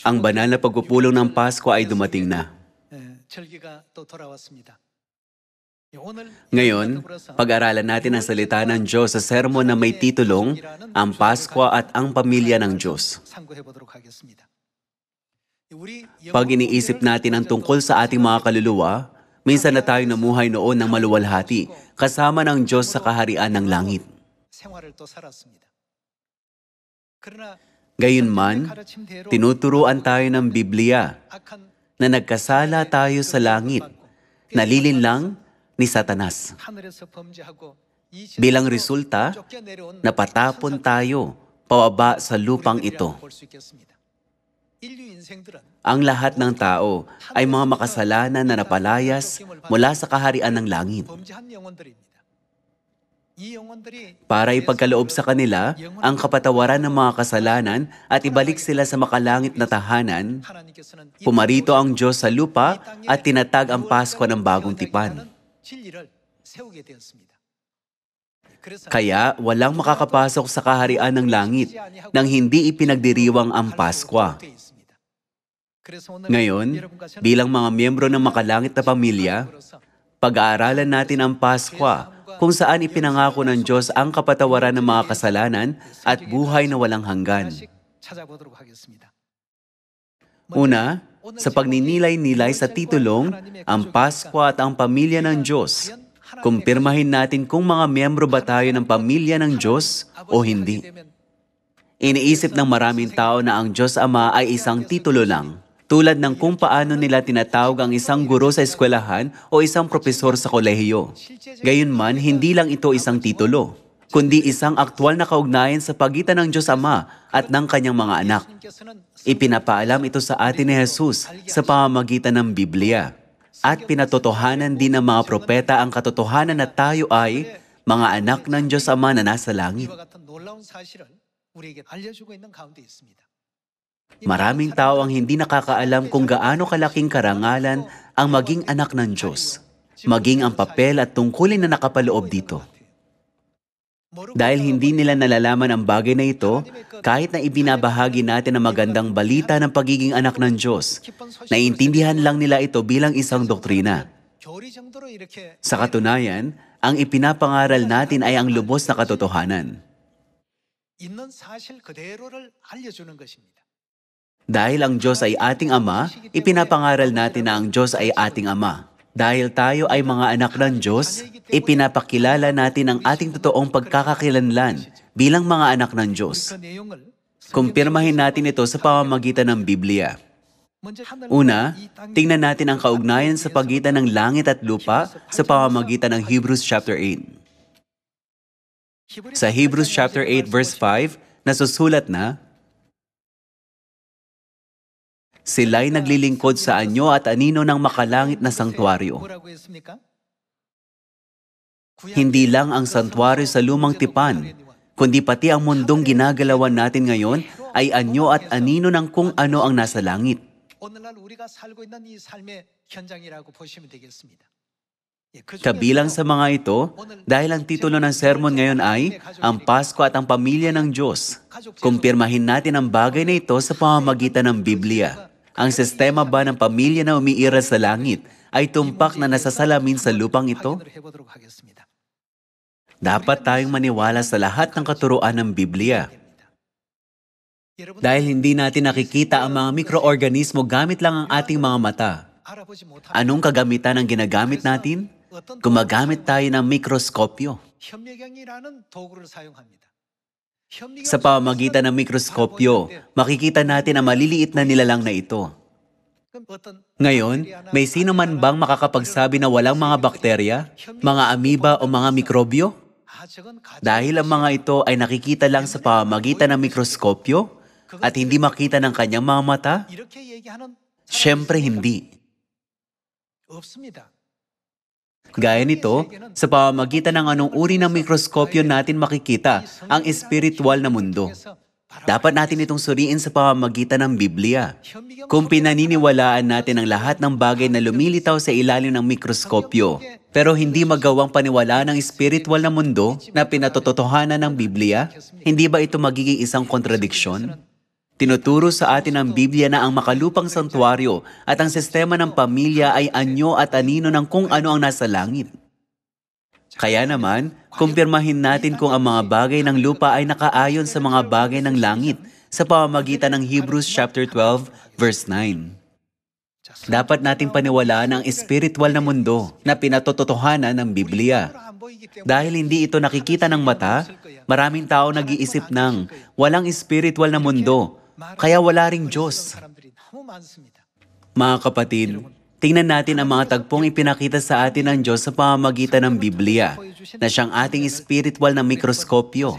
Ang banal na pagpupulong ng Pasko ay dumating na. Ngayon, pag-aralan natin ang salita ng Diyos sa sermon na may titulong, Ang Pasko at ang Pamilya ng Diyos. Pag iniisip natin ang tungkol sa ating mga kaluluwa, minsan na tayo namuhay noon ng maluwalhati, kasama ng Diyos sa kaharian ng langit. Gayunman, tinuturuan tayo ng Biblia na nagkasala tayo sa langit, nalilinlang ni Satanas. Bilang resulta, napatapon tayo pababa sa lupang ito. Ang lahat ng tao ay mga makasalanan na napalayas mula sa kaharian ng langit. Para ipagkaloob sa kanila ang kapatawaran ng mga kasalanan at ibalik sila sa makalangit na tahanan, pumarito ang Diyos sa lupa at tinatag ang Pasko ng bagong tipan. Kaya walang makakapasok sa kaharian ng langit nang hindi ipinagdiriwang ang Paskwa. Ngayon, bilang mga miyembro ng makalangit na pamilya, pag-aaralan natin ang Paskwa kung saan ipinangako ng Diyos ang kapatawaran ng mga kasalanan at buhay na walang hanggan. Una, sa pagninilay-nilay sa titulong, Ang Pasko at ang Pamilya ng Diyos, kumpirmahin natin kung mga miyembro ba tayo ng pamilya ng Diyos o hindi. Iniisip ng maraming tao na ang Diyos Ama ay isang titulo lang, tulad ng kung paano nila tinatawag ang isang guro sa eskwelahan o isang propesor sa kolehiyo. Gayunman, hindi lang ito isang titulo, kundi isang aktwal na kaugnayan sa pagitan ng Diyos Ama at ng kanyang mga anak. Ipinapaalam ito sa atin ni Jesus sa pamamagitan ng Biblia. At pinatotohanan din ng mga propeta ang katotohanan na tayo ay mga anak ng Diyos Ama na nasa langit. Maraming tao ang hindi nakakaalam kung gaano kalaking karangalan ang maging anak ng Diyos, maging ang papel at tungkulin na nakapaloob dito. Dahil hindi nila nalalaman ang bagay na ito, kahit na ibinabahagi natin ang magandang balita ng pagiging anak ng Diyos, naiintindihan lang nila ito bilang isang doktrina. Sa katunayan, ang ipinapangaral natin ay ang lubos na katotohanan. Dahil ang Diyos ay ating Ama, ipinapangaral natin na ang Diyos ay ating Ama. Dahil tayo ay mga anak ng Diyos, ipinapakilala natin ang ating totoong pagkakakilanlan bilang mga anak ng Diyos. Kumpirmahin natin ito sa pamamagitan ng Biblia. Una, tingnan natin ang kaugnayan sa pagitan ng langit at lupa sa pamamagitan ng Hebrews chapter 8. Sa Hebrews chapter 8 verse 5, nasusulat na, sila'y naglilingkod sa anyo at anino ng makalangit na sangtuaryo. Hindi lang ang sangtuaryo sa lumang tipan, kundi pati ang mundong ginagalawan natin ngayon ay anyo at anino ng kung ano ang nasa langit. Kabilang sa mga ito, dahil ang titulo ng sermon ngayon ay Ang Pasko at ang Pamilya ng Diyos, kumpirmahin natin ang bagay na ito sa pamamagitan ng Biblia. Ang sistema ba ng pamilya na umiiral sa langit ay tumpak na nasasalamin sa lupang ito? Dapat tayong maniwala sa lahat ng katuruan ng Biblia. Dahil hindi natin nakikita ang mga mikroorganismo gamit lang ang ating mga mata. Anong kagamitan ang ginagamit natin? Gumagamit tayo ng mikroskopyo. Sa pamamagitan ng mikroskopyo, makikita natin ang maliliit na nilalang na ito. Ngayon, may sino man bang makakapagsabi na walang mga bakterya, mga amoeba o mga mikrobyo? Dahil ang mga ito ay nakikita lang sa pamamagitan ng mikroskopyo at hindi makita ng kanyang mga mata? Siyempre hindi. Gaya nito, sa pamamagitan ng anong uri ng mikroskopyo natin makikita ang espiritual na mundo. Dapat natin itong suriin sa pamamagitan ng Biblia. Kung pinaniniwalaan natin ang lahat ng bagay na lumilitaw sa ilalim ng mikroskopyo, pero hindi magawang paniwalaan ng espiritual na mundo na pinatotohanan ng Biblia, hindi ba ito magiging isang kontradiksyon? Tinuturo sa atin ng Biblia na ang makalupang santuario at ang sistema ng pamilya ay anyo at anino ng kung ano ang nasa langit. Kaya naman, kumpirmahin natin kung ang mga bagay ng lupa ay nakaayon sa mga bagay ng langit sa pamamagitan ng Hebrews chapter 12, verse 9. Dapat nating paniwalaan ang espiritual na mundo na pinatototohanan ng Biblia. Dahil hindi ito nakikita ng mata, maraming tao nag-iisip ng walang espiritual na mundo, kaya wala ring Diyos. Mga kapatid, tingnan natin ang mga tagpong ipinakita sa atin ng Diyos sa pamamagitan ng Biblia, na siyang ating espiritual na mikroskopyo.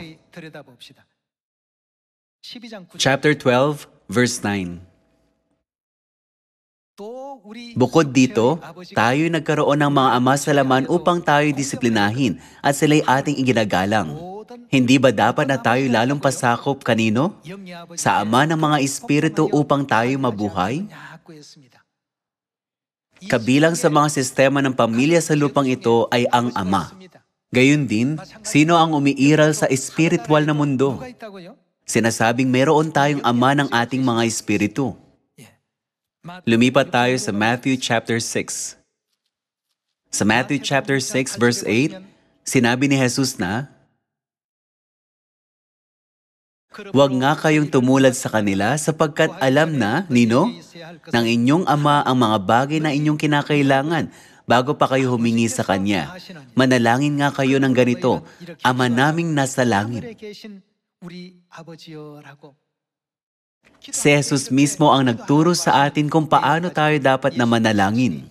Chapter 12, verse 9. Bukod dito, tayo'y nagkaroon ng mga ama sa laman upang tayo'y disiplinahin at sila'y ating iginagalang. Hindi ba dapat na tayo lalong pasakop kanino? Sa Ama ng mga Espiritu upang tayo mabuhay? Kabilang sa mga sistema ng pamilya sa lupang ito ay ang Ama. Gayun din, sino ang umiiral sa espiritual na mundo? Sinasabing meron tayong Ama ng ating mga espiritu. Lumipat tayo sa Matthew chapter 6. Sa Matthew chapter 6 verse 8, sinabi ni Jesus na, "Huwag nga kayong tumulad sa kanila sapagkat alam na, nino, ng inyong Ama ang mga bagay na inyong kinakailangan bago pa kayo humingi sa Kanya. Manalangin nga kayo ng ganito, Ama naming nasa langit." Si Jesus mismo ang nagturo sa atin kung paano tayo dapat na manalangin.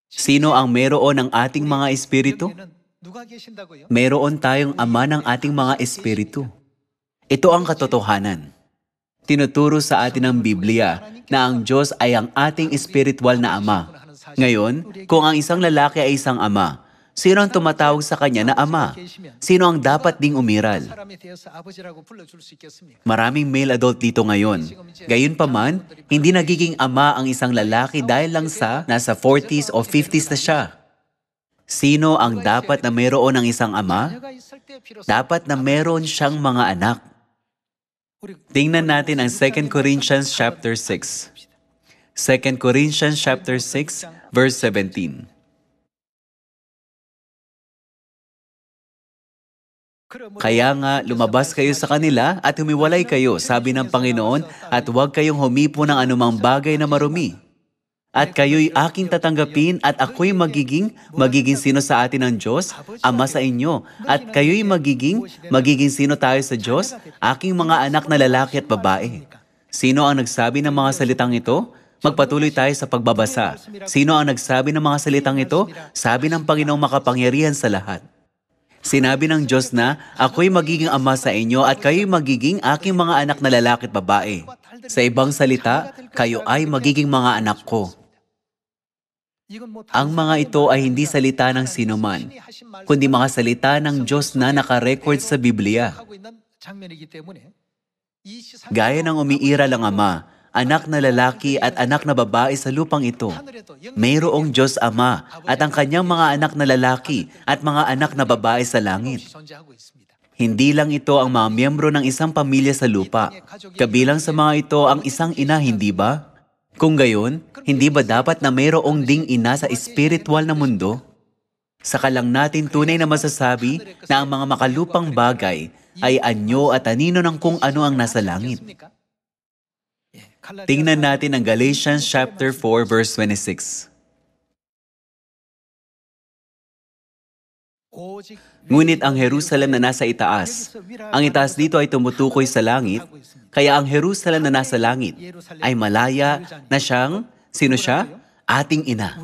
Sino ang meron ng ating mga espiritu? Meron tayong Ama ng ating mga espiritu. Ito ang katotohanan. Tinuturo sa atin ng Biblia na ang Diyos ay ang ating espiritual na Ama. Ngayon, kung ang isang lalaki ay isang ama, sino ang tumatawag sa kanya na ama? Sino ang dapat ding umiral? Maraming male adult dito ngayon. Gayunpaman, hindi nagiging ama ang isang lalaki dahil lang sa nasa 40s o 50s na siya. Sino ang dapat na meron ng isang ama? Dapat na meron siyang mga anak. Tingnan natin ang 2 Corinthians chapter 6. 2 Corinthians chapter 6, verse 17. Kaya nga, lumabas kayo sa kanila at humiwalay kayo, sabi ng Panginoon, at huwag kayong humipo ng anumang bagay na marumi. At kayo'y aking tatanggapin at ako'y magiging sino sa atin ng Diyos? Ama sa inyo. At kayo'y magiging sino tayo sa Diyos? Aking mga anak na lalaki at babae. Sino ang nagsabi ng mga salitang ito? Magpatuloy tayo sa pagbabasa. Sino ang nagsabi ng mga salitang ito? Sabi ng Panginoong makapangyarihan sa lahat. Sinabi ng Diyos na, ako'y magiging ama sa inyo at kayo'y magiging aking mga anak na lalaki at babae. Sa ibang salita, kayo ay magiging mga anak ko. Ang mga ito ay hindi salita ng sinuman, kundi mga salita ng Diyos na nakarecord sa Biblia. Gaya ng umiiral ang ama, anak na lalaki at anak na babae sa lupang ito. Mayroong Diyos Ama at ang kanyang mga anak na lalaki at mga anak na babae sa langit. Hindi lang ito ang mga miyembro ng isang pamilya sa lupa. Kabilang sa mga ito ang isang ina, hindi ba? Kung gayon, hindi ba dapat na mayroong ding ina sa espiritual na mundo? Saka lang natin tunay na masasabi na ang mga makalupang bagay ay anyo at anino ng kung ano ang nasa langit. Tingnan natin ang Galatians chapter 4 verse 26. Ngunit ang Jerusalem na nasa itaas, ang itaas dito ay tumutukoy sa langit, kaya ang Jerusalem na nasa langit ay malaya na siyang, sino siya? Ating ina.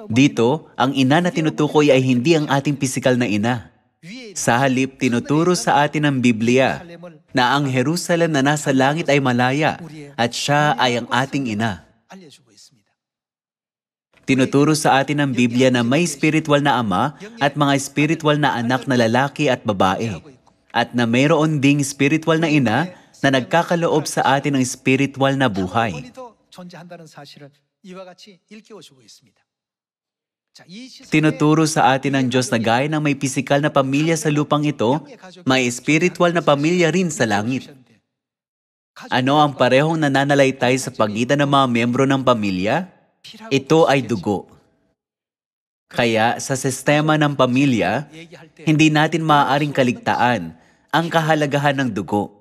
Dito, ang ina na tinutukoy ay hindi ang ating pisikal na ina. Sa halip, tinuturo sa atin ng Biblia na ang Jerusalem na nasa langit ay malaya at siya ay ang ating ina. Tinuturo sa atin ng Biblia na may spiritual na ama at mga spiritual na anak na lalaki at babae. At na mayroon ding spiritual na ina na nagkakaloob sa atin ng spiritual na buhay. Tinuturo sa atin ng Diyos na gaya ng may pisikal na pamilya sa lupang ito, may spiritual na pamilya rin sa langit. Ano ang parehong nananalaytay sa pagitan ng mga miyembro ng pamilya? Ito ay dugo. Kaya sa sistema ng pamilya, hindi natin maaaring kaligtaan ang kahalagahan ng dugo.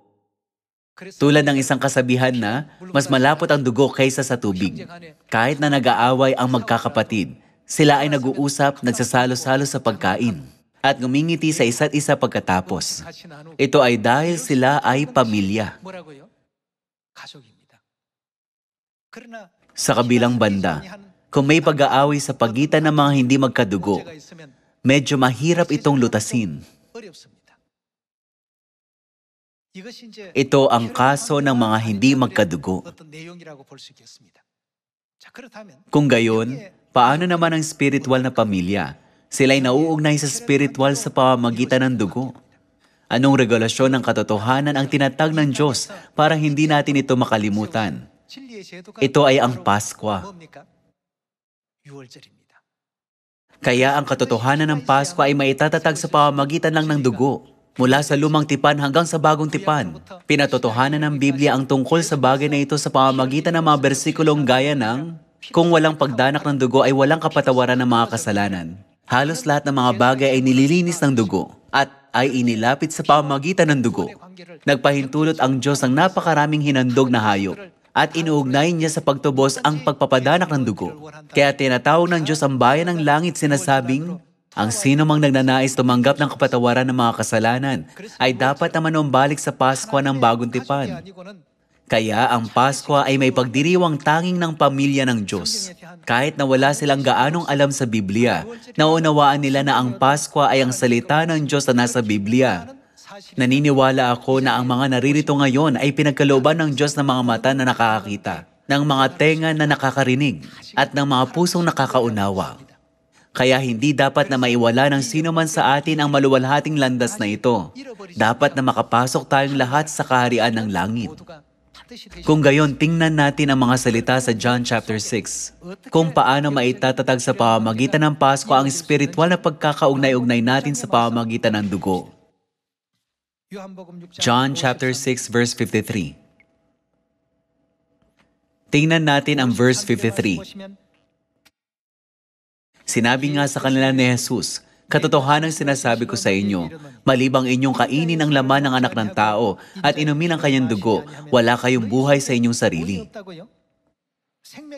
Tulad ng isang kasabihan na, mas malapot ang dugo kaysa sa tubig. Kahit na nag-aaway ang magkakapatid, sila ay nag-uusap, nagsasalo-salo sa pagkain, at ngumingiti sa isa't isa pagkatapos. Ito ay dahil sila ay pamilya. Sa kabilang banda, kung may pag-aaway sa pagitan ng mga hindi magkadugo, medyo mahirap itong lutasin. Ito ang kaso ng mga hindi magkadugo. Kung gayon, paano naman ang spiritual na pamilya? Sila'y nauugnay sa spiritual sa pamamagitan ng dugo. Anong regulasyon ng katotohanan ang tinatag ng Diyos para hindi natin ito makalimutan? Ito ay ang Paskwa. Kaya ang katotohanan ng Paskwa ay maitatatag sa pamamagitan lang ng dugo. Mula sa lumang tipan hanggang sa bagong tipan, pinatotohanan ng Biblia ang tungkol sa bagay na ito sa pamamagitan ng mga bersikulong gaya ng, kung walang pagdanak ng dugo ay walang kapatawaran ng mga kasalanan. Halos lahat ng mga bagay ay nililinis ng dugo at ay inilapit sa pamamagitan ng dugo. Nagpahintulot ang Diyos ng napakaraming hinandog na hayop at inuugnay niya sa pagtubos ang pagpapadanak ng dugo. Kaya tinatawag ng Diyos ang bayan ng langit sinasabing, ang sino mang nagnanais tumanggap ng kapatawaran ng mga kasalanan ay dapat na manumbalik sa Paskwa ng bagong tipan. Kaya ang Paskwa ay may pagdiriwang tanging ng pamilya ng Diyos. Kahit na wala silang gaanong alam sa Biblia, naunawaan nila na ang Paskwa ay ang salita ng Diyos na nasa Biblia. Naniniwala ako na ang mga naririto ngayon ay pinagkalooban ng Diyos ng mga mata na nakakakita, ng mga tenga na nakakarinig, at ng mga pusong nakakaunawa. Kaya hindi dapat na maiwala ng sino man sa atin ang maluwalhating landas na ito. Dapat na makapasok tayong lahat sa kaharian ng langit. Kung gayon, tingnan natin ang mga salita sa John chapter 6, kung paano maitatatag sa pamamagitan ng Pasko ang spiritual na pagkakaugnay-ugnay natin sa pamamagitan ng dugo. John chapter 6 verse 53. Tingnan natin ang verse 53. Sinabi nga sa kanila ni Jesus, katotohanang sinasabi ko sa inyo, malibang inyong kainin ang laman ng anak ng tao at inumin ang kanyang dugo, wala kayong buhay sa inyong sarili.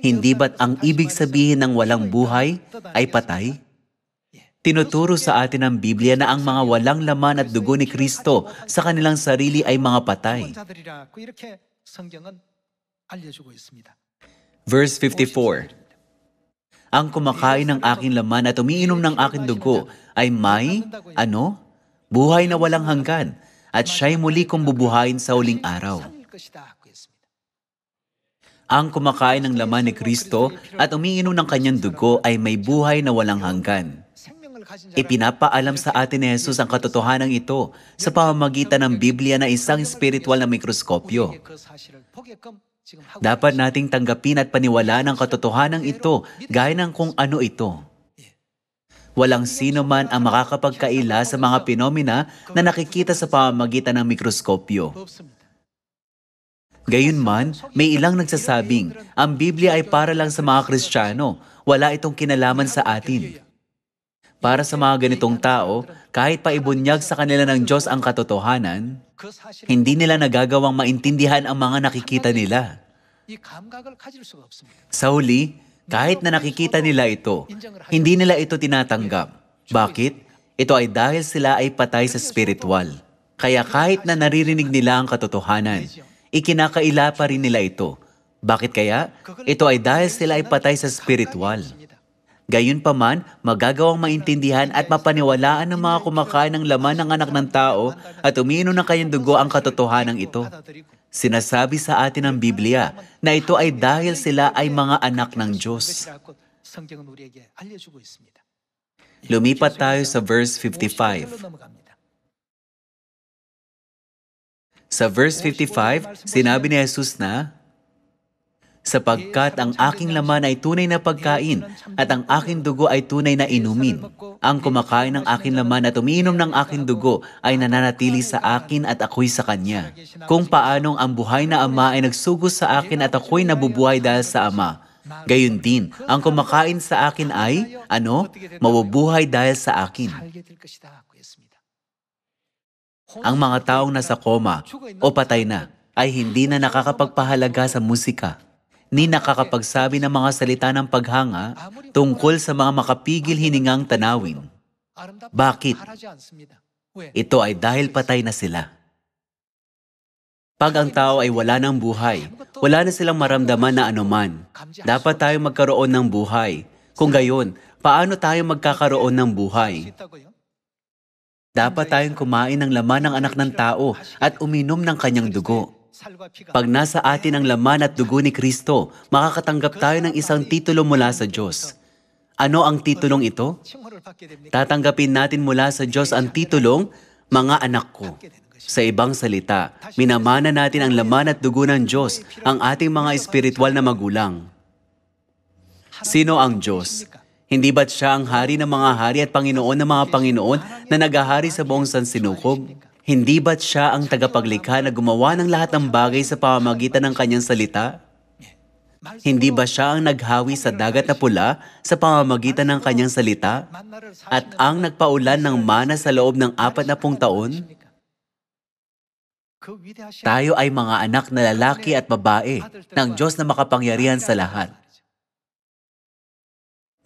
Hindi ba't ang ibig sabihin ng walang buhay ay patay? Tinuturo sa atin ng Biblia na ang mga walang laman at dugo ni Kristo sa kanilang sarili ay mga patay. Verse 54. Ang kumakain ng aking laman at umiinom ng aking dugo ay may, buhay na walang hanggan, at siya'y muli kong bubuhayin sa huling araw. Ang kumakain ng laman ni Kristo at umiinom ng kanyang dugo ay may buhay na walang hanggan. Ipinapaalam sa atin ni Jesus ang katotohanan ito sa pamamagitan ng Biblia na isang spiritual na mikroskopyo. Dapat nating tanggapin at paniwalaan ang katotohanan ito gaya ng kung ano ito. Walang sino man ang makakapagkaila sa mga pinomena na nakikita sa pamamagitan ng mikroskopyo. Gayunman, may ilang nagsasabing, ang Biblia ay para lang sa mga Kristiyano, wala itong kinalaman sa atin. Para sa mga ganitong tao, kahit pa ibunyag sa kanila ng Diyos ang katotohanan, hindi nila nagagawang maintindihan ang mga nakikita nila. Sa huli, kahit na nakikita nila ito, hindi nila ito tinatanggap. Bakit? Ito ay dahil sila ay patay sa spiritual. Kaya kahit na naririnig nila ang katotohanan, ikinakaila pa rin nila ito. Bakit kaya? Ito ay dahil sila ay patay sa spiritual. Gayunpaman, magagawang maintindihan at mapaniwalaan ng mga kumakain ng laman ng anak ng tao at umiinom ng kanyang dugo ang katotohanan ito. Sinasabi sa atin ng Biblia na ito ay dahil sila ay mga anak ng Diyos. Lumipat tayo sa verse 55. Sa verse 55, sinabi ni Jesus na, Sapagkat ang aking laman ay tunay na pagkain at ang aking dugo ay tunay na inumin. Ang kumakain ng aking laman at umiinom ng aking dugo ay nananatili sa akin at ako'y sa kanya. Kung paanong ang buhay na Ama ay nagsugos sa akin at ako'y nabubuhay dahil sa Ama. Gayon din, ang kumakain sa akin ay, mabubuhay dahil sa akin. Ang mga taong nasa koma o patay na ay hindi na nakakapagpahalaga sa musika, ni nakakapagsabi ng mga salita ng paghanga tungkol sa mga makapigil hiningang tanawin. Bakit? Ito ay dahil patay na sila. Pag ang tao ay wala ng buhay, wala na silang maramdaman na anuman. Dapat tayo magkaroon ng buhay. Kung gayon, paano tayo magkakaroon ng buhay? Dapat tayong kumain ng laman ng anak ng tao at uminom ng kanyang dugo. Pag nasa atin ang laman at dugo ni Kristo, makakatanggap tayo ng isang titulo mula sa Diyos. Ano ang titulong ito? Tatanggapin natin mula sa Diyos ang titulong, mga anak ko. Sa ibang salita, minamana natin ang laman at dugo ng Diyos, ang ating mga espiritual na magulang. Sino ang Diyos? Hindi ba't siya ang hari ng mga hari at Panginoon ng mga Panginoon na naghahari sa buong sansinukob? Hindi ba't siya ang tagapaglikha na gumawa ng lahat ng bagay sa pamamagitan ng kanyang salita? Hindi ba siya ang naghawi sa dagat na pula sa pamamagitan ng kanyang salita? At ang nagpaulan ng mana sa loob ng 40 taon? Tayo ay mga anak na lalaki at babae ng Diyos na makapangyarihan sa lahat.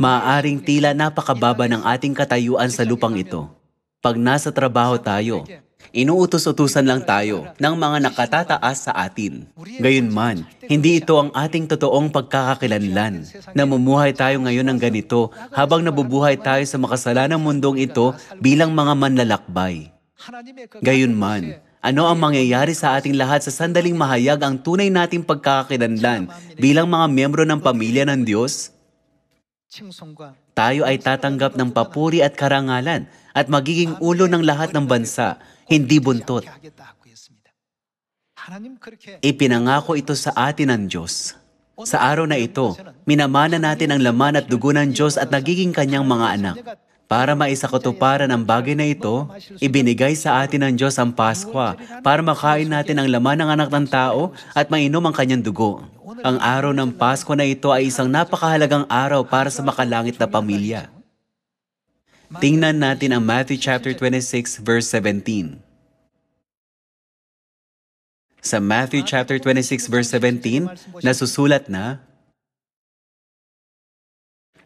Maaaring tila napakababa ng ating katayuan sa lupang ito. Pag nasa trabaho tayo, inuutos-utusan lang tayo ng mga nakatataas sa atin. Gayunman, hindi ito ang ating totoong pagkakakilanlan. Namumuhay tayo ngayon ng ganito habang nabubuhay tayo sa makasalanang mundong ito bilang mga manlalakbay. Gayunman, ano ang mangyayari sa ating lahat sa sandaling mahayag ang tunay nating pagkakakilanlan bilang mga miyembro ng pamilya ng Diyos? Tayo ay tatanggap ng papuri at karangalan at magiging ulo ng lahat ng bansa, hindi buntot. Ipinangako ito sa atin ng Diyos. Sa araw na ito, minamana natin ang laman at dugo ng Diyos at nagiging kanyang mga anak. Para maisakatuparan ang bagay na ito, ibinigay sa atin ng Diyos ang Paskwa para makain natin ang laman ng anak ng tao at mainom ang kanyang dugo. Ang araw ng Pasko na ito ay isang napakahalagang araw para sa makalangit na pamilya. Tingnan natin ang Matthew chapter 26 verse 17. Sa Matthew chapter 26 verse 17, nasusulat na,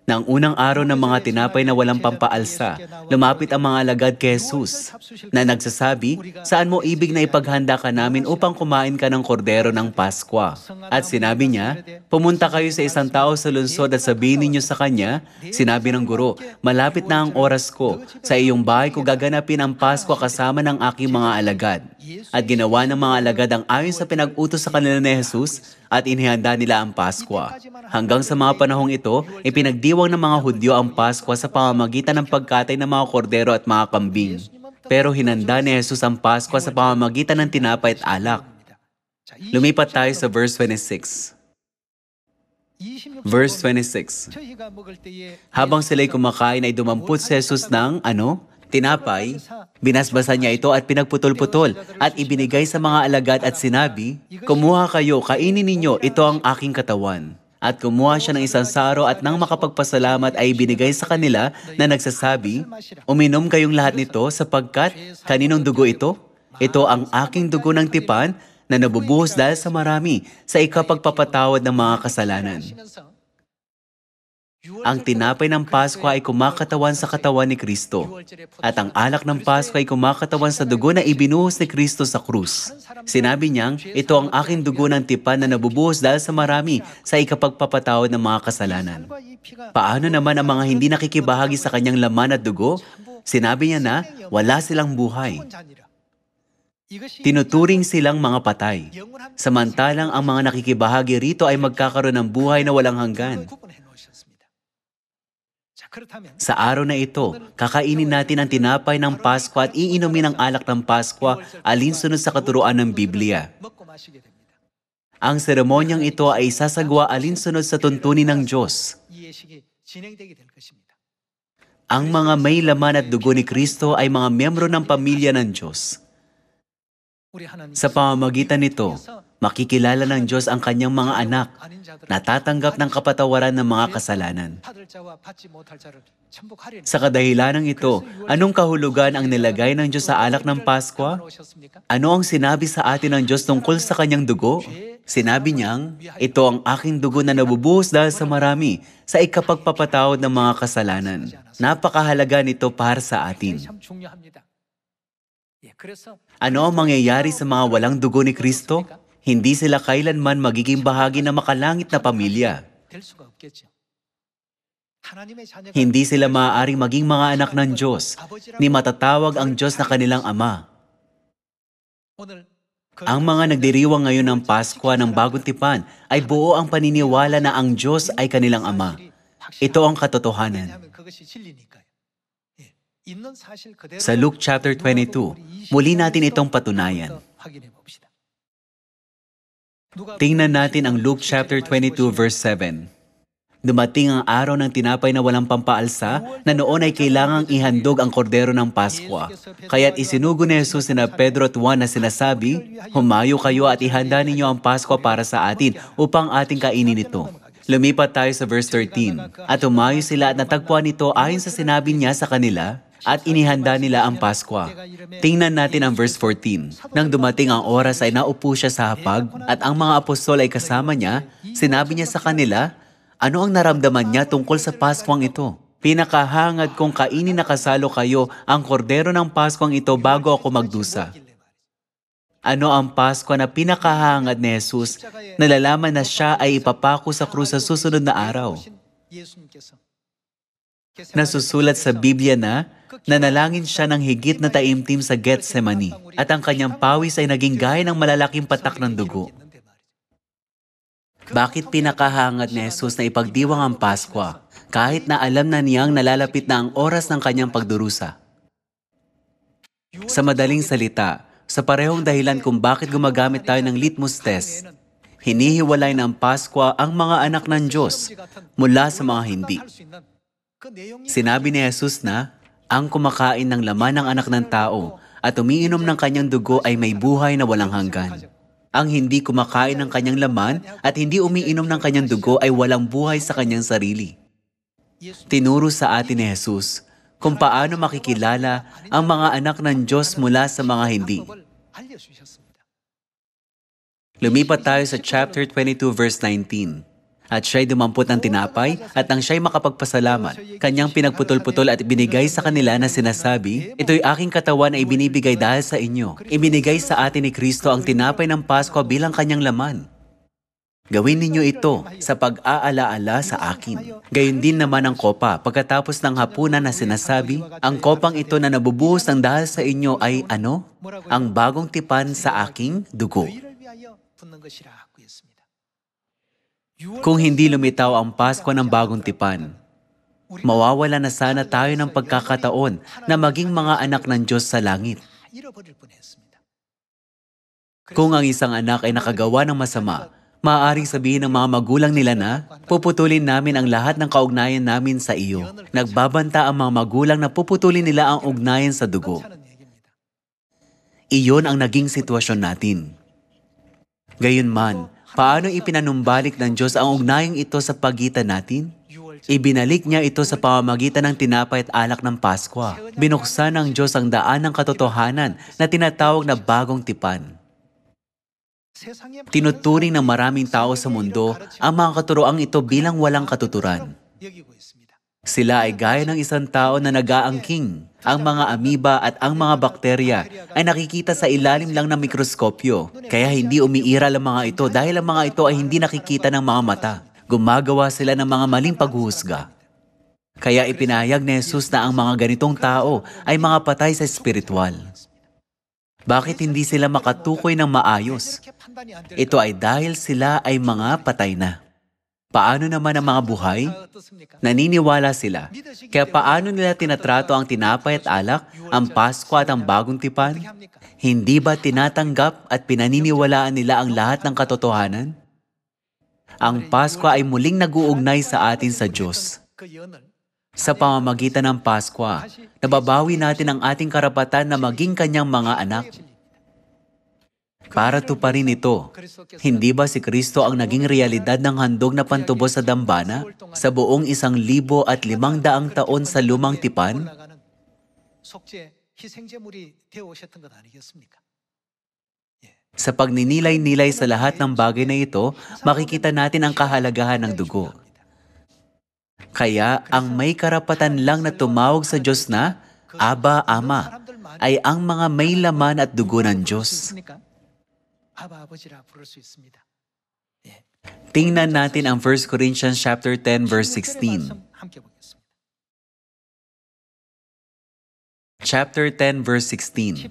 Nang unang araw ng mga tinapay na walang pampaalsa, lumapit ang mga alagad kay Jesus na nagsasabi, "Saan mo ibig na ipaghanda ka namin upang kumain ka ng kordero ng Paskwa?" At sinabi niya, "Pumunta kayo sa isang tao sa lungsod at sabihin ninyo sa kanya, sinabi ng guro, malapit na ang oras ko. Sa iyong bahay ko gaganapin ang Paskwa kasama ng aking mga alagad." At ginawa ng mga alagad ang ayon sa pinag-utos sa kanila ni Jesus at inihanda nila ang Paskwa. Hanggang sa mga panahong ito, ipinagdiwang ng mga Hudyo ang Paskwa sa pamamagitan ng pagkatay ng mga kordero at mga kambing. Pero hinanda ni Jesus ang Paskwa sa pamamagitan ng tinapay at alak. Lumipat tayo sa verse 26. Verse 26. Habang sila'y kumakain ay dumampot si Jesus ng tinapay, binasbasan niya ito at pinagputol-putol at ibinigay sa mga alagad at sinabi, "Kumuha kayo, kainin ninyo, ito ang aking katawan." At kumuha siya ng isang saro at nang makapagpasalamat ay ibinigay sa kanila na nagsasabi, "Uminom kayong lahat nito sapagkat kaninong dugo ito? Ito ang aking dugo ng tipan na nabubuhos dahil sa marami sa ikapagpapatawad ng mga kasalanan." Ang tinapay ng Paskwa ay kumakatawan sa katawan ni Kristo, at ang alak ng Paskwa ay kumakatawan sa dugo na ibinuhos ni Kristo sa krus. Sinabi niyang, "Ito ang aking dugo ng tipan na nabubuhos dahil sa marami sa ikapagpapatawad ng mga kasalanan." Paano naman ang mga hindi nakikibahagi sa kanyang laman at dugo? Sinabi niya na wala silang buhay. Tinuturing silang mga patay. Samantalang ang mga nakikibahagi rito ay magkakaroon ng buhay na walang hanggan. Sa araw na ito, kakainin natin ang tinapay ng Paskwa at iinumin ang alak ng Paskwa alinsunod sa katuruan ng Biblia. Ang seremonyang ito ay isasagawa alinsunod sa tuntunin ng Diyos. Ang mga may laman at dugo ni Kristo ay mga miyembro ng pamilya ng Diyos. Sa pamamagitan nito, makikilala ng Diyos ang kanyang mga anak, natatanggap ng kapatawaran ng mga kasalanan. Sa kadahilanang ito, anong kahulugan ang nilagay ng Diyos sa alak ng Paskwa? Ano ang sinabi sa atin ng Diyos tungkol sa kanyang dugo? Sinabi niyang, ito ang aking dugo na nabubuhos dahil sa marami, sa ikapagpapatawad ng mga kasalanan. Napakahalaga nito para sa atin. Ano ang mangyayari sa mga walang dugo ni Kristo? Hindi sila kailanman magiging bahagi ng makalangit na pamilya. Hindi sila maaaring maging mga anak ng Diyos, ni matatawag ang Diyos na kanilang Ama. Ang mga nagdiriwang ngayon ng Paskwa ng Bagong Tipan ay buo ang paniniwala na ang Diyos ay kanilang Ama. Ito ang katotohanan. Sa Luke chapter 22, muli natin itong patunayan. Tingnan natin ang Luke chapter 22 verse 7. Dumating ang araw ng tinapay na walang pampaalsa na noon ay kailangang ihandog ang kordero ng Paskwa. Kaya't isinugo ni Jesus sina Pedro at Juan na sinasabi, humayo kayo at ihanda ninyo ang Paskwa para sa atin upang ating kainin ito. Lumipat tayo sa verse 13. At humayo sila at natagpuan ito ayon sa sinabi niya sa kanila at inihanda nila ang Paskwa. Tingnan natin ang verse 14. Nang dumating ang oras ay naupo siya sa hapag at ang mga apostol ay kasama niya, sinabi niya sa kanila, ano ang naramdaman niya tungkol sa Paskwang ito? Pinakahangad kong kainin na kasalo kayo ang kordero ng Paskwang ito bago ako magdusa. Ano ang Paskwa na pinakahangad ni Jesus? Nalalaman na siya ay ipapako sa krus sa susunod na araw. Nasusulat sa Biblia na nanalangin siya ng higit na taimtim sa Getsemani at ang kanyang pawis ay naging gaya ng malalaking patak ng dugo. Bakit pinakahangad ni Jesus na ipagdiwang ang Paskwa kahit na alam na niyang nalalapit na ang oras ng kanyang pagdurusa? Sa madaling salita, sa parehong dahilan kung bakit gumagamit tayo ng litmus test, hinihiwalay ng Paskwa ang mga anak ng Diyos mula sa mga hindi. Sinabi ni Jesus na, ang kumakain ng laman ng anak ng tao at umiinom ng kanyang dugo ay may buhay na walang hanggan. Ang hindi kumakain ng kanyang laman at hindi umiinom ng kanyang dugo ay walang buhay sa kanyang sarili. Tinuro sa atin ni Jesus kung paano makikilala ang mga anak ng Diyos mula sa mga hindi. Lumipat tayo sa chapter 22 verse 19. At siya'y dumampot ng tinapay at nang siya'y makapagpasalamat, kanyang pinagputol-putol at ibinigay sa kanila na sinasabi, ito'y aking katawan na ibinibigay dahil sa inyo. Ibinigay sa atin ni Kristo ang tinapay ng Paskwa bilang kanyang laman. Gawin ninyo ito sa pag-aalaala sa akin. Gayon din naman ang kopa pagkatapos ng hapunan na sinasabi, ang kopang ito na nabubuhos ng dahil sa inyo ay ano? Ang bagong tipan sa aking dugo. Kung hindi lumitaw ang Paskwa ng bagong tipan, mawawala na sana tayo ng pagkakataon na maging mga anak ng Diyos sa langit. Kung ang isang anak ay nakagawa ng masama, maaaring sabihin ng mga magulang nila na, puputulin namin ang lahat ng kaugnayan namin sa iyo. Nagbabanta ang mga magulang na puputulin nila ang ugnayan sa dugo. Iyon ang naging sitwasyon natin. Gayunman, paano ipinanumbalik ng Diyos ang ugnayang ito sa pagitan natin? Ibinalik niya ito sa pamamagitan ng tinapay at alak ng Paskwa. Binuksan ng Diyos ang daan ng katotohanan na tinatawag na bagong tipan. Tinuturing ng maraming tao sa mundo ang mga katuroang ito bilang walang katuturan. Sila ay gaya ng isang tao na nag-aangking. Ang mga amoeba at ang mga bakterya ay nakikita sa ilalim lang ng mikroskopyo. Kaya hindi umiiral ang mga ito dahil ang mga ito ay hindi nakikita ng mga mata. Gumagawa sila ng mga maling paghuhusga. Kaya ipinahayag ni Jesus na ang mga ganitong tao ay mga patay sa espiritual. Bakit hindi sila makatukoy ng maayos? Ito ay dahil sila ay mga patay na. Paano naman ang mga buhay? Naniniwala sila. Kaya paano nila tinatrato ang tinapay at alak, ang Paskwa at ang bagong tipan? Hindi ba tinatanggap at pinaniniwalaan nila ang lahat ng katotohanan? Ang Pasko ay muling nag-uugnay sa atin sa Diyos. Sa pamamagitan ng Pasko, nababawi natin ang ating karapatan na maging kanyang mga anak. Para tuparin ito, hindi ba si Kristo ang naging realidad ng handog na pantubos sa dambana sa buong 1,500 taon sa lumang tipan? Sa pagninilay-nilay sa lahat ng bagay na ito, makikita natin ang kahalagahan ng dugo. Kaya ang may karapatan lang na tumawag sa Diyos na Aba, Ama, ay ang mga may laman at dugo ng Diyos. Tingnan natin ang 1 Corinthians chapter 10 verse 16. Chapter 10 verse 16.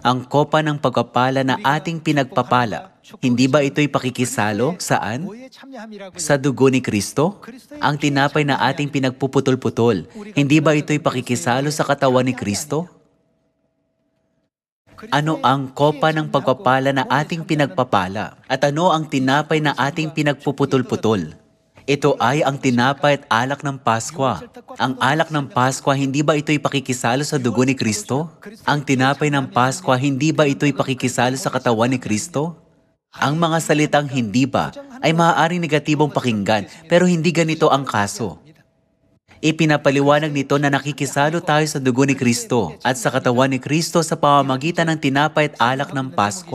Ang kopa ng pagpapala na ating pinagpapala, hindi ba ito'y pakikisalo? Saan? Sa dugo ni Kristo? Ang tinapay na ating pinagpuputol-putol, hindi ba ito'y pakikisalo sa katawan ni Kristo? Ano ang kopa ng pagpapala na ating pinagpapala? At ano ang tinapay na ating pinagpuputol-putol? Ito ay ang tinapay at alak ng Pasko. Ang alak ng Pasko, hindi ba ito'y pakikisalo sa dugo ni Kristo? Ang tinapay ng Pasko, hindi ba ito'y pakikisalo sa katawan ni Kristo? Ang mga salitang hindi ba ay maaaring negatibong pakinggan, pero hindi ganito ang kaso. Ipinapaliwanag nito na nakikisalo tayo sa dugo ni Kristo at sa katawan ni Kristo sa pamamagitan ng tinapay at alak ng Pasko.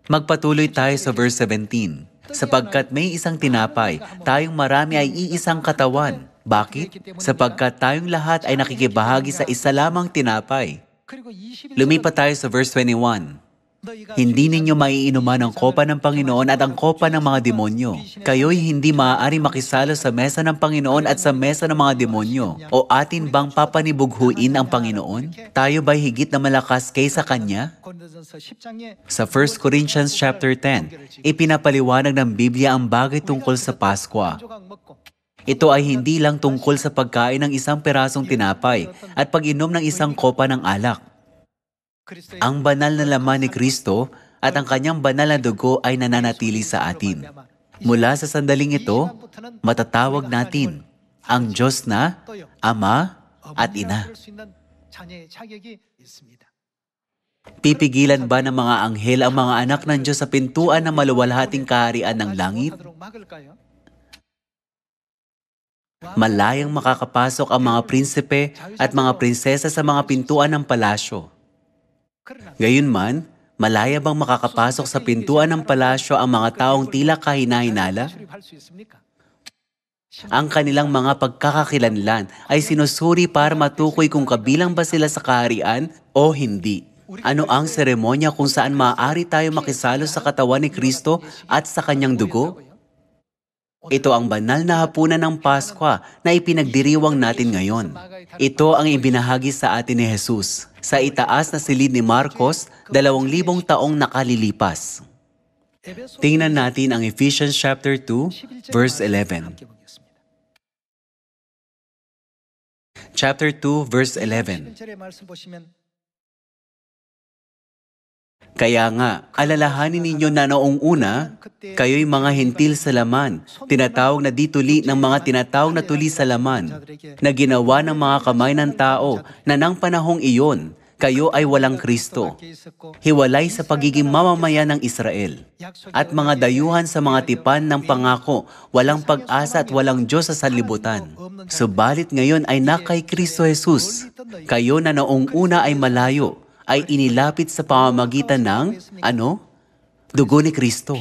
Magpatuloy tayo sa verse 17. Sapagkat may isang tinapay, tayong marami ay iisang katawan. Bakit? Sapagkat tayong lahat ay nakikibahagi sa isa lamang tinapay. Lumipat tayo sa verse 21. Hindi ninyo maiinuman ang kopa ng Panginoon at ang kopa ng mga demonyo. Kayo'y hindi maaari makisalo sa mesa ng Panginoon at sa mesa ng mga demonyo. O atin bang papanibughuin ang Panginoon? Tayo ba'y higit na malakas kaysa Kanya? Sa 1 Corinthians chapter 10, ipinapaliwanag ng Biblia ang bagay tungkol sa Pasko. Ito ay hindi lang tungkol sa pagkain ng isang perasong tinapay at pag-inom ng isang kopa ng alak. Ang banal na laman ni Kristo at ang kanyang banal na dugo ay nananatili sa atin. Mula sa sandaling ito, matatawag natin ang Diyos na Ama at Ina. Pipigilan ba ng mga anghel ang mga anak ng Diyos sa pintuan ng maluwalhating kaharian ng langit? Malayang makakapasok ang mga prinsipe at mga prinsesa sa mga pintuan ng palasyo. Gayunman, malaya bang makakapasok sa pintuan ng palasyo ang mga taong tila kahina-hinala? Ang kanilang mga pagkakakilanlan ay sinusuri para matukoy kung kabilang ba sila sa kaharian o hindi. Ano ang seremonya kung saan maaari tayo makisalo sa katawan ni Kristo at sa kanyang dugo? Ito ang banal na hapunan ng Pasko na ipinagdiriwang natin ngayon. Ito ang ibinahagi sa atin ni Jesus sa itaas na silid ni Marcos 2,000 taong nakalilipas. Tingnan natin ang Ephesians chapter 2, verse 11. Chapter 2, verse 11. Kaya nga, alalahanin ninyo na noong una, kayo'y mga hentil sa laman, tinatawag na di tuli ng mga tinatawag na tuli sa laman, na ginawa ng mga kamay ng tao, na nang panahong iyon, kayo ay walang Kristo, hiwalay sa pagiging mamamayan ng Israel, at mga dayuhan sa mga tipan ng pangako, walang pag-asa at walang Diyos sa sanlibutan. Subalit ngayon ay na kay Kristo Jesus, kayo na noong una ay malayo, ay inilapit sa pamamagitan ng, dugo ni Kristo.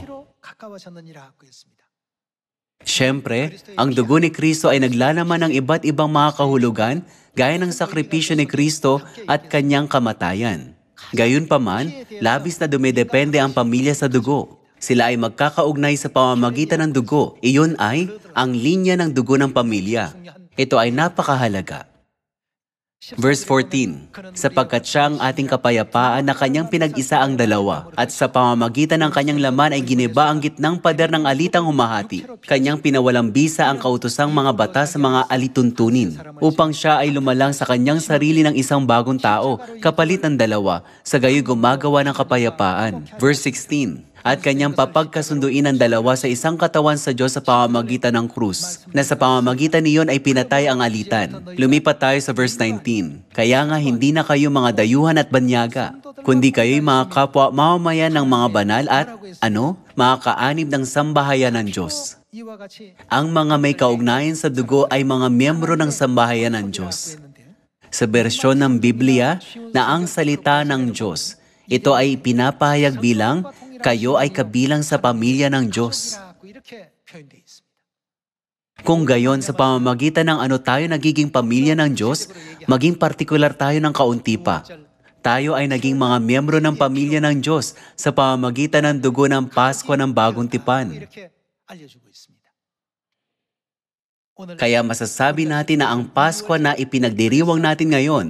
Siyempre, ang dugo ni Kristo ay naglalaman ng iba't ibang mga kahulugan gaya ng sakripisyo ni Kristo at kanyang kamatayan. Gayunpaman, labis na dumidepende ang pamilya sa dugo. Sila ay magkakaugnay sa pamamagitan ng dugo. Iyon ay ang linya ng dugo ng pamilya. Ito ay napakahalaga. Verse 14, sapagkat siya ang ating kapayapaan na kanyang pinag-isa ang dalawa, at sa pamamagitan ng kanyang laman ay giniba ang gitnang pader ng alitang humahati. Kanyang pinawalang bisa ang kautosang mga batas sa mga alituntunin, upang siya ay lumalang sa kanyang sarili ng isang bagong tao, kapalit ng dalawa, sa gayoy gumagawa ng kapayapaan. Verse 16, at kanyang papagkasunduin ang dalawa sa isang katawan sa Diyos sa pamamagitan ng krus, na sa pamamagitan niyon ay pinatay ang alitan. Lumipat tayo sa verse 19. Kaya nga hindi na kayo mga dayuhan at banyaga, kundi kayo'y mga kapwa mamamayan ng mga banal at, mga kaanib ng sambahayan ng Diyos. Ang mga may kaugnayan sa dugo ay mga miyembro ng sambahayan ng Diyos. Sa bersyon ng Biblia na ang salita ng Diyos, ito ay pinapahayag bilang kayo ay kabilang sa pamilya ng Diyos. Kung gayon, sa pamamagitan ng tayo nagiging pamilya ng Diyos, maging partikular tayo ng kaunti pa. Tayo ay naging mga miyembro ng pamilya ng Diyos sa pamamagitan ng dugo ng Pasko ng Bagong Tipan. Kaya masasabi natin na ang Pasko na ipinagdiriwang natin ngayon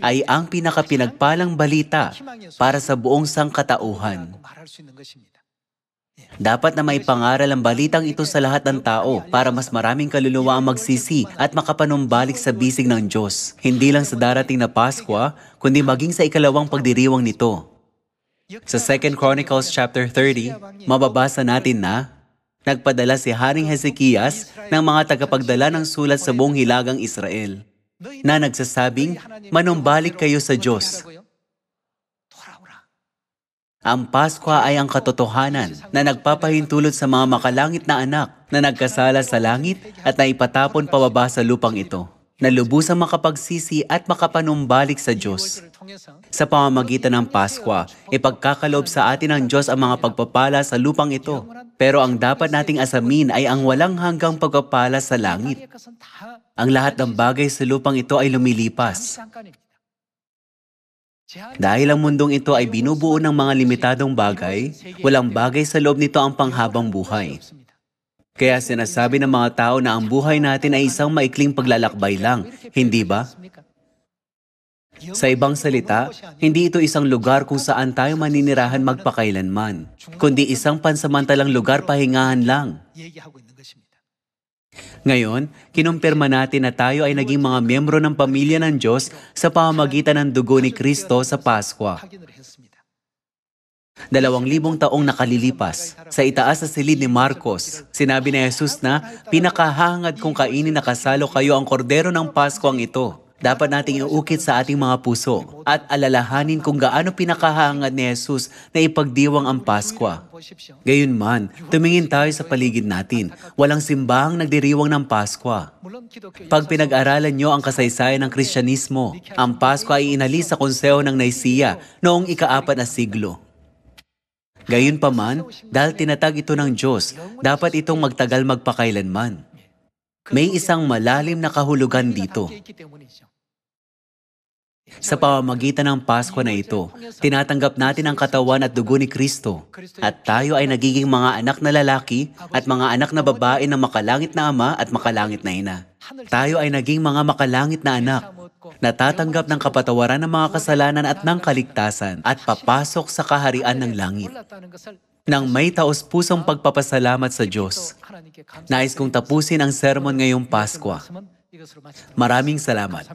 ay ang pinakapinagpalang balita para sa buong sangkatauhan. Dapat na maipangaral ang balitang ito sa lahat ng tao para mas maraming kaluluwa ang magsisi at makapanumbalik sa bisig ng Diyos. Hindi lang sa darating na Pasko, kundi maging sa ikalawang pagdiriwang nito. Sa 2 Chronicles chapter 30, mababasa natin na nagpadala si Haring Hezekias ng mga tagapagdala ng sulat sa buong hilagang Israel na nagsasabing, manumbalik kayo sa Diyos. Ang Pasko ay ang katotohanan na nagpapahintulot sa mga makalangit na anak na nagkasala sa langit at naipatapon pababa sa lupang ito, na lubusang makapagsisi at makapanumbalik sa Diyos. Sa pamamagitan ng Pasko, ipagkakaloob sa atin ng Diyos ang mga pagpapala sa lupang ito. Pero ang dapat nating asamin ay ang walang hanggang pagpapala sa langit. Ang lahat ng bagay sa lupang ito ay lumilipas. Dahil ang mundong ito ay binubuo ng mga limitadong bagay, walang bagay sa loob nito ang panghabang buhay. Kaya sinasabi ng mga tao na ang buhay natin ay isang maikling paglalakbay lang, hindi ba? Sa ibang salita, hindi ito isang lugar kung saan tayo maninirahan magpakailanman, kundi isang pansamantalang lugar pahingahan lang. Ngayon, kinumpirma natin na tayo ay naging mga miyembro ng pamilya ng Diyos sa pamamagitan ng dugo ni Kristo sa Pasko. 2,000 taong nakalilipas. Sa itaas sa silid ni Marcos, sinabi ni Jesus na, pinakahangad kong kainin na kasalo kayo ang kordero ng Pasko ang ito. Dapat nating iukit sa ating mga puso at alalahanin kung gaano pinakahangad ni Jesus na ipagdiwang ang Pasko. Gayunman, tumingin tayo sa paligid natin. Walang simbahang nagdiriwang ng Pasko. Pag pinag-aralan nyo ang kasaysayan ng Kristyanismo, ang Pasko ay inalis sa konseho ng Nicaea noong ika-4 na siglo. Gayunpaman, dahil tinatag ito ng Diyos, dapat itong magtagal magpakailanman. May isang malalim na kahulugan dito. Sa pamamagitan ng Pasko na ito, tinatanggap natin ang katawan at dugo ni Kristo, at tayo ay nagiging mga anak na lalaki at mga anak na babae ng makalangit na Ama at makalangit na Ina. Tayo ay naging mga makalangit na anak, natatanggap ng kapatawaran ng mga kasalanan at ng kaligtasan, at papasok sa kaharian ng langit. Nang may taos-pusong pagpapasalamat sa Diyos, nais kong tapusin ang sermon ngayong Pasko. Maraming salamat.